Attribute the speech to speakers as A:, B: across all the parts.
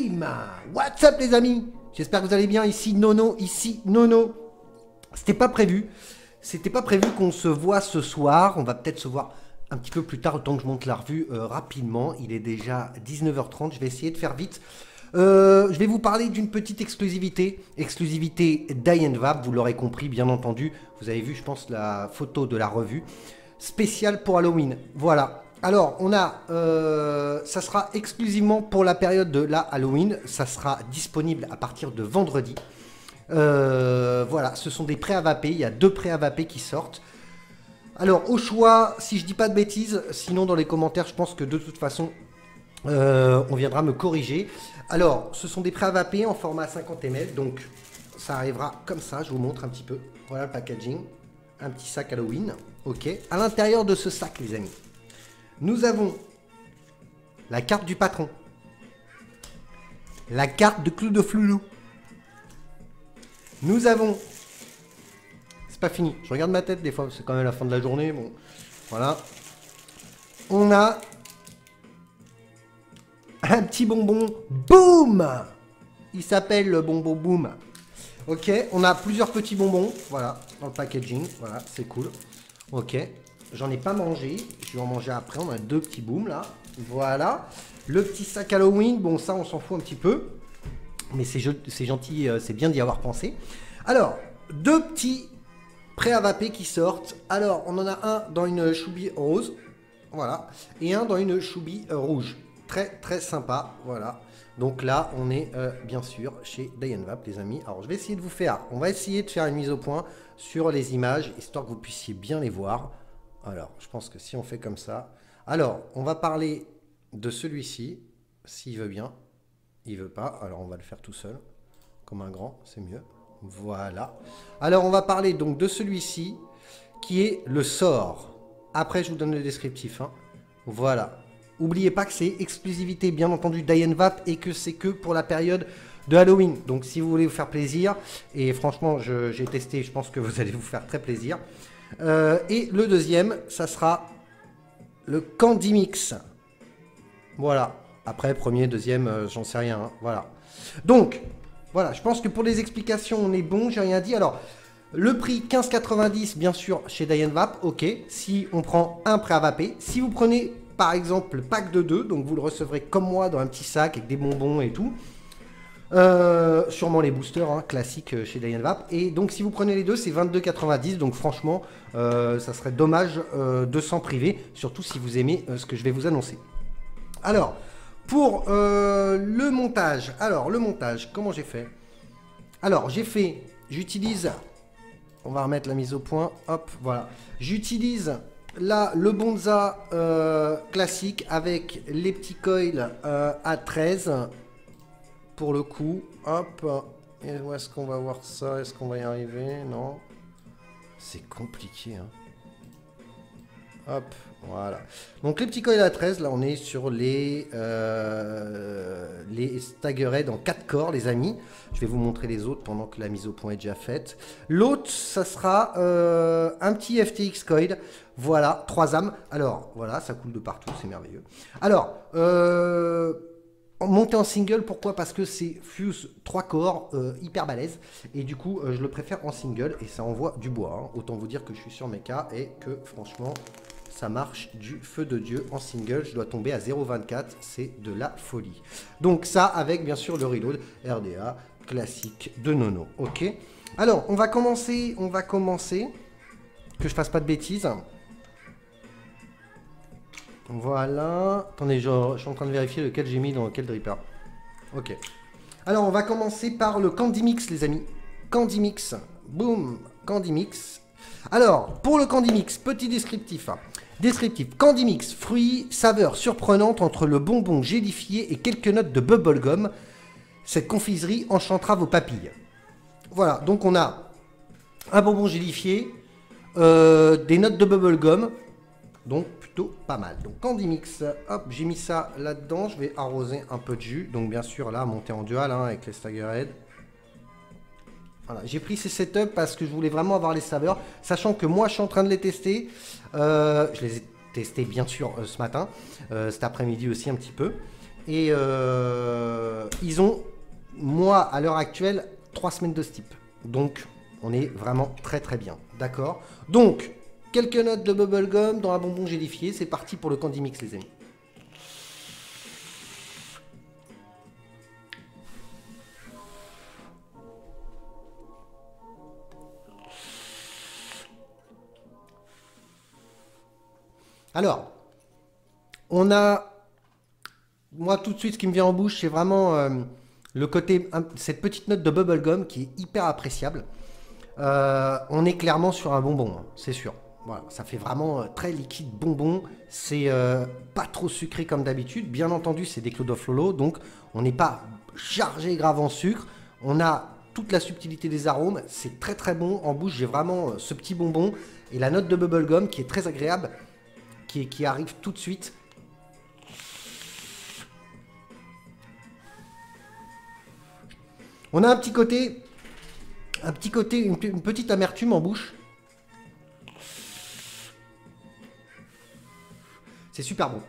A: Bim! What's up les amis? J'espère que vous allez bien, ici Nono, C'était pas prévu qu'on se voit ce soir, on va peut-être se voir un petit peu plus tard, autant que je monte la revue rapidement. Il est déjà 19h30, je vais essayer de faire vite. Je vais vous parler d'une petite exclusivité Diane Vap, vous l'aurez compris bien entendu. Vous avez vu je pense la photo de la revue spéciale pour Halloween, voilà. Alors, on a, ça sera exclusivement pour la période de la Halloween. Ça sera disponible à partir de vendredi. Voilà, ce sont des prêts à vaper. Il y a 2 prêts à vaper qui sortent. Alors, au choix, si je dis pas de bêtises, sinon dans les commentaires, je pense que de toute façon, on viendra me corriger. Alors, ce sont des prêts à vaper en format 50 ml. Donc, ça arrivera comme ça. Je vous montre un petit peu. Voilà le packaging. Un petit sac Halloween. Ok. À l'intérieur de ce sac, les amis, nous avons la carte du patron, la carte de Clou de Floulou. Nous avons, c'est pas fini, je regarde ma tête des fois, c'est quand même la fin de la journée, bon, voilà. On a un petit bonbon, boum. Il s'appelle le bonbon boum. Ok, on a plusieurs petits bonbons, voilà, dans le packaging, voilà, c'est cool. Ok. J'en ai pas mangé, je vais en manger après, on a 2 petits booms là, voilà. Le petit sac Halloween, bon ça on s'en fout un petit peu, mais c'est gentil, c'est bien d'y avoir pensé. Alors, 2 petits prêts à vaper qui sortent. Alors, on en a un dans une choubi rose, voilà, et un dans une choubi rouge. Très très sympa, voilà. Donc là, on est bien sûr chez Diane Vap, les amis. Alors, je vais essayer de vous faire, on va essayer de faire une mise au point sur les images, histoire que vous puissiez bien les voir. Alors, je pense que si on fait comme ça... Alors, on va parler de celui-ci, s'il veut bien. Il veut pas, alors on va le faire tout seul. Comme un grand, c'est mieux. Voilà. Alors, on va parler donc de celui-ci, qui est le sort. Après, je vous donne le descriptif. Hein. Voilà. N'oubliez pas que c'est exclusivité, bien entendu, Diane Vap, et que c'est que pour la période de Halloween. Donc, si vous voulez vous faire plaisir, et franchement, j'ai testé, je pense que vous allez vous faire très plaisir. Et le deuxième, ça sera le Candy Mix. Voilà. Après, premier, deuxième, j'en sais rien. Hein. Voilà. Donc, voilà. Je pense que pour les explications, on est bon. J'ai rien dit. Alors, le prix 15,90 bien sûr chez Diane Vap. Ok. Si on prend un prêt à vaper. Si vous prenez par exemple le pack de 2, donc vous le recevrez comme moi dans un petit sac avec des bonbons et tout. Sûrement les boosters hein, classiques chez Diane Vap. Et donc si vous prenez les deux, c'est 22,90. Donc franchement, ça serait dommage de s'en priver, surtout si vous aimez ce que je vais vous annoncer. Alors, pour le montage. Alors, le montage, comment j'ai fait? Alors, j'utilise... On va remettre la mise au point. Hop, voilà. J'utilise là le Bonza classique avec les petits coils à 13. Pour le coup, hop, et où est-ce qu'on va voir ça? Est-ce qu'on va y arriver? Non. C'est compliqué, hein. Hop, voilà. Donc les petits coils à 13, là on est sur les Staggerhead en 4 corps, les amis. Je vais vous montrer les autres pendant que la mise au point est déjà faite. L'autre, ça sera un petit FTX coil. Voilà, 3 âmes. Alors, voilà, ça coule de partout, c'est merveilleux. Alors, monter en single, pourquoi? Parce que c'est Fuse 3 corps, hyper balèze. Et du coup, je le préfère en single et ça envoie du bois. Hein. Autant vous dire que je suis sur Mecha et que franchement, ça marche du feu de Dieu en single. Je dois tomber à 0,24, c'est de la folie. Donc ça, avec bien sûr le reload RDA classique de Nono. Ok. Alors, on va commencer, que je fasse pas de bêtises. Voilà. Attendez, je suis en train de vérifier lequel j'ai mis dans quel dripper. Ok. Alors, on va commencer par le Candy Mix, les amis. Candy Mix. Boum. Candy Mix. Alors, pour le Candy Mix, petit descriptif. Descriptif. Candy Mix. Fruits, saveur surprenante entre le bonbon gélifié et quelques notes de bubblegum. Cette confiserie enchantera vos papilles. Voilà. Donc, on a un bonbon gélifié, des notes de bubblegum. Donc plutôt pas mal. Donc Candy Mix, hop, j'ai mis ça là-dedans. Je vais arroser un peu de jus. Donc bien sûr là, monter en dual hein, avec les Staggerhead. Voilà, j'ai pris ces setups parce que je voulais vraiment avoir les saveurs. Sachant que moi je suis en train de les tester. Je les ai testés bien sûr ce matin. Cet après-midi aussi un petit peu. Et ils ont, moi, à l'heure actuelle, 3 semaines de steep. Donc, on est vraiment très très bien. D'accord? Donc, quelques notes de bubblegum dans un bonbon gélifié. C'est parti pour le candy mix, les amis. Alors, on a, moi tout de suite, ce qui me vient en bouche, c'est vraiment le côté, cette petite note de bubblegum qui est hyper appréciable. On est clairement sur un bonbon, hein, c'est sûr. Voilà, ça fait vraiment très liquide bonbon. C'est pas trop sucré comme d'habitude. Bien entendu, c'est des Cloud of Lolo, donc on n'est pas chargé grave en sucre. On a toute la subtilité des arômes. C'est très très bon. En bouche, j'ai vraiment ce petit bonbon et la note de bubblegum qui est très agréable, qui arrive tout de suite. On a un petit côté, une petite amertume en bouche. C'est super bon.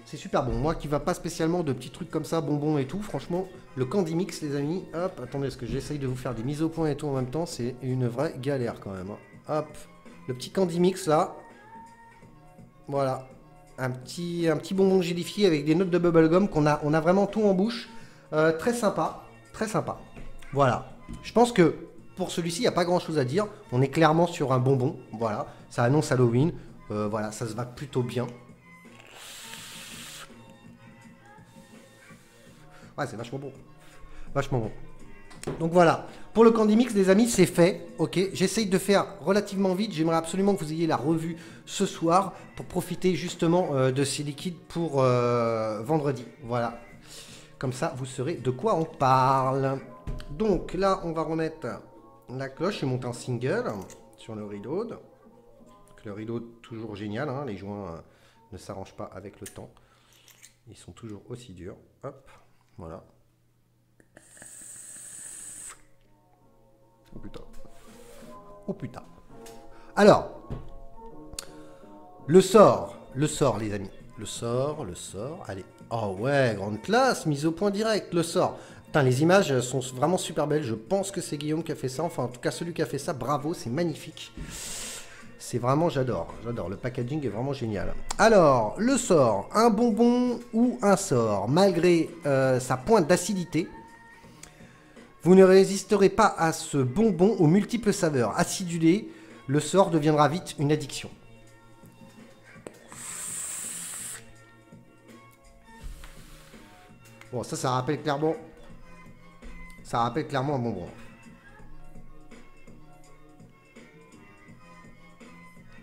A: C'est super bon. Moi qui va pas spécialement de petits trucs comme ça, bonbons et tout, franchement, le candy mix, les amis, hop, attendez, parce que j'essaye de vous faire des mises au point et tout en même temps, c'est une vraie galère quand même. Hein. Hop, le petit candy mix là. Voilà. Un petit bonbon gélifié avec des notes de bubblegum on a vraiment tout en bouche. Très sympa. Très sympa. Voilà. Je pense que pour celui-ci, il n'y a pas grand-chose à dire. On est clairement sur un bonbon. Voilà. Ça annonce Halloween. Voilà, ça se va plutôt bien. Ouais, c'est vachement bon. Vachement bon. Donc voilà. Pour le candy mix, les amis, c'est fait. Ok. J'essaye de faire relativement vite. J'aimerais absolument que vous ayez la revue ce soir pour profiter justement de ces liquides pour vendredi. Voilà. Comme ça, vous saurez de quoi on parle. Donc là, on va remettre la cloche et monter en single sur le reload. Le reload, toujours génial. Hein, les joints ne s'arrangent pas avec le temps. Ils sont toujours aussi durs. Hop. Voilà. Oh putain. Oh putain. Alors, le sort, les amis. Le sort, allez. Oh ouais, grande classe, mise au point direct, le sort. Putain, les images sont vraiment super belles. Je pense que c'est Guillaume qui a fait ça. Enfin, en tout cas, celui qui a fait ça, bravo, c'est magnifique. C'est vraiment, j'adore. J'adore. Le packaging est vraiment génial. Alors, le sort, un bonbon ou un sort, malgré sa pointe d'acidité, vous ne résisterez pas à ce bonbon aux multiples saveurs. Acidulé, le sort deviendra vite une addiction. Bon, ça rappelle clairement. Ça rappelle clairement un bonbon.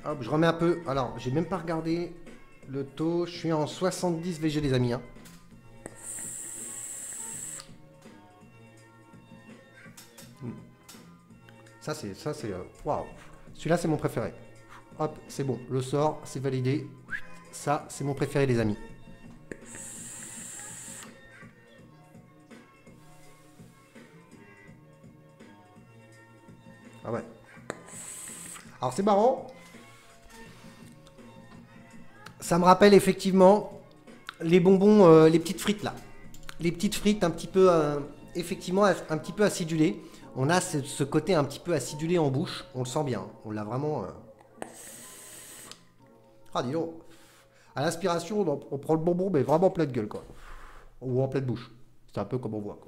A: Hop, je remets un peu. Alors, j'ai même pas regardé le taux. Je suis en 70 VG, les amis. Hein. Ça, c'est. Waouh. Celui-là, c'est mon préféré. Hop, c'est bon. Le sort, c'est validé. Ça, c'est mon préféré, les amis. Ah ouais. Alors, c'est marrant. Ça me rappelle effectivement les bonbons, les petites frites là. Les petites frites un petit peu, effectivement, un petit peu acidulées. On a ce côté un petit peu acidulé en bouche. On le sent bien. On l'a vraiment... Ah, dis donc. À l'inspiration, on prend le bonbon, mais vraiment en pleine gueule, quoi. Ou en pleine bouche. C'est un peu comme on voit,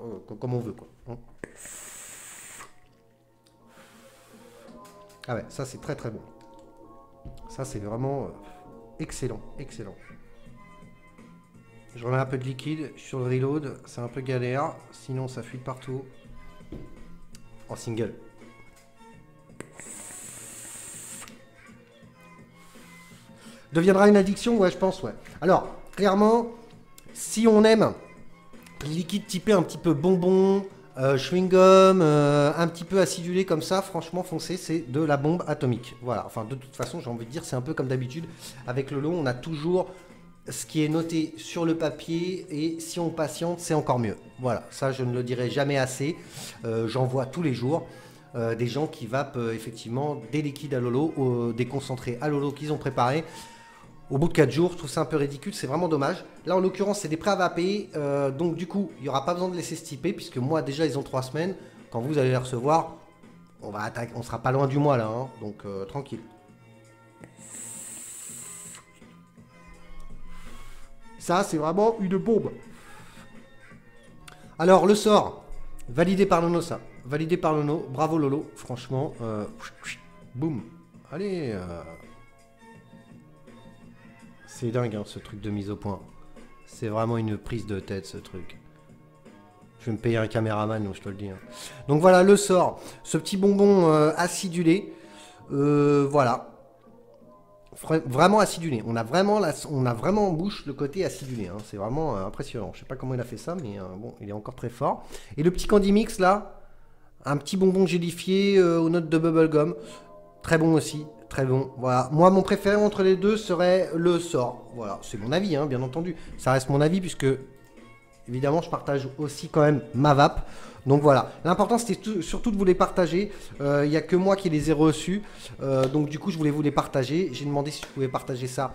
A: comme on veut, quoi. Ah ouais, ça c'est très très bon. Ça c'est vraiment excellent, excellent. Je remets un peu de liquide sur le reload, c'est un peu galère, sinon ça fuit partout. En single. Deviendra une addiction, ouais, je pense, ouais. Alors, clairement, si on aime les liquides typés un petit peu bonbon, chewing-gum, un petit peu acidulé comme ça, franchement, foncez, c'est de la bombe atomique. Voilà, enfin, de toute façon, j'ai envie de dire, c'est un peu comme d'habitude. Avec le lot, on a toujours ce qui est noté sur le papier et si on patiente, c'est encore mieux. Voilà, ça, je ne le dirai jamais assez. J'en vois tous les jours. Des gens qui vapent effectivement des liquides à lolo, des concentrés à lolo qu'ils ont préparés. au bout de 4 jours. Je trouve ça un peu ridicule, c'est vraiment dommage. Là, en l'occurrence, c'est des prêts à vaper. Donc, du coup, il n'y aura pas besoin de laisser stiper, puisque moi, déjà, ils ont 3 semaines. Quand vous allez les recevoir, on sera pas loin du mois, là. Hein, donc, tranquille. Ça, c'est vraiment une bombe. Alors, le sort. Validé par Nono, ça. Validé par Nono. Bravo, Lolo. Franchement, boum. Allez. C'est dingue, hein, ce truc de mise au point. C'est vraiment une prise de tête, ce truc. Je vais me payer un caméraman, donc je te le dis. Hein. Donc voilà, le sort. Ce petit bonbon acidulé. Voilà. Vraiment acidulé. On a vraiment en bouche le côté acidulé. Hein. C'est vraiment impressionnant. Je sais pas comment il a fait ça, mais bon, il est encore très fort. Et le petit Candy Mix, là. Un petit bonbon gélifié aux notes de bubblegum. Très bon aussi. Très bon, voilà. Moi, mon préféré entre les deux serait le sort. Voilà, c'est mon avis, hein, bien entendu. Ça reste mon avis puisque, évidemment, je partage aussi quand même ma vape. Donc voilà, l'important c'était surtout de vous les partager. Il n'y a que moi qui les ai reçus. Donc du coup, je voulais vous les partager. J'ai demandé si je pouvais partager ça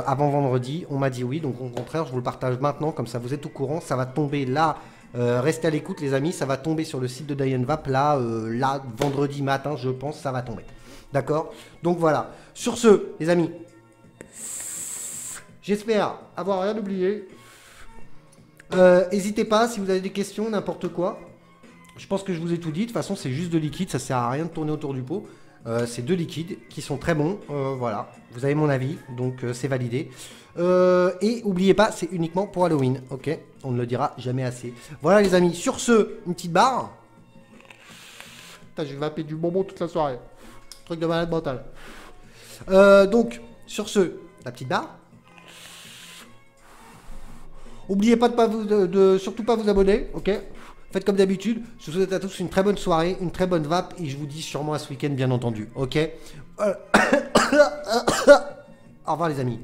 A: avant vendredi. On m'a dit oui, donc au contraire, je vous le partage maintenant. Comme ça, vous êtes au courant. Ça va tomber là. Restez à l'écoute, les amis. Ça va tomber sur le site de Diane Vape. Là, vendredi matin, je pense, ça va tomber. D'accord? Donc voilà. Sur ce, les amis, j'espère avoir rien oublié. N'hésitez pas si vous avez des questions, n'importe quoi. Je pense que je vous ai tout dit. De toute façon, c'est juste de liquide. Ça sert à rien de tourner autour du pot. C'est deux liquides qui sont très bons. Voilà. Vous avez mon avis. Donc, c'est validé. Et n'oubliez pas, c'est uniquement pour Halloween. Ok? On ne le dira jamais assez. Voilà, les amis. Sur ce, une petite barre. Putain, je vais vaper du bonbon toute la soirée. Truc de malade mental. Donc, sur ce, la petite barre. N'oubliez pas de surtout pas vous abonner, ok? Faites comme d'habitude. Je vous souhaite à tous une très bonne soirée, une très bonne vape, et je vous dis sûrement à ce week-end, bien entendu, ok? Au revoir les amis.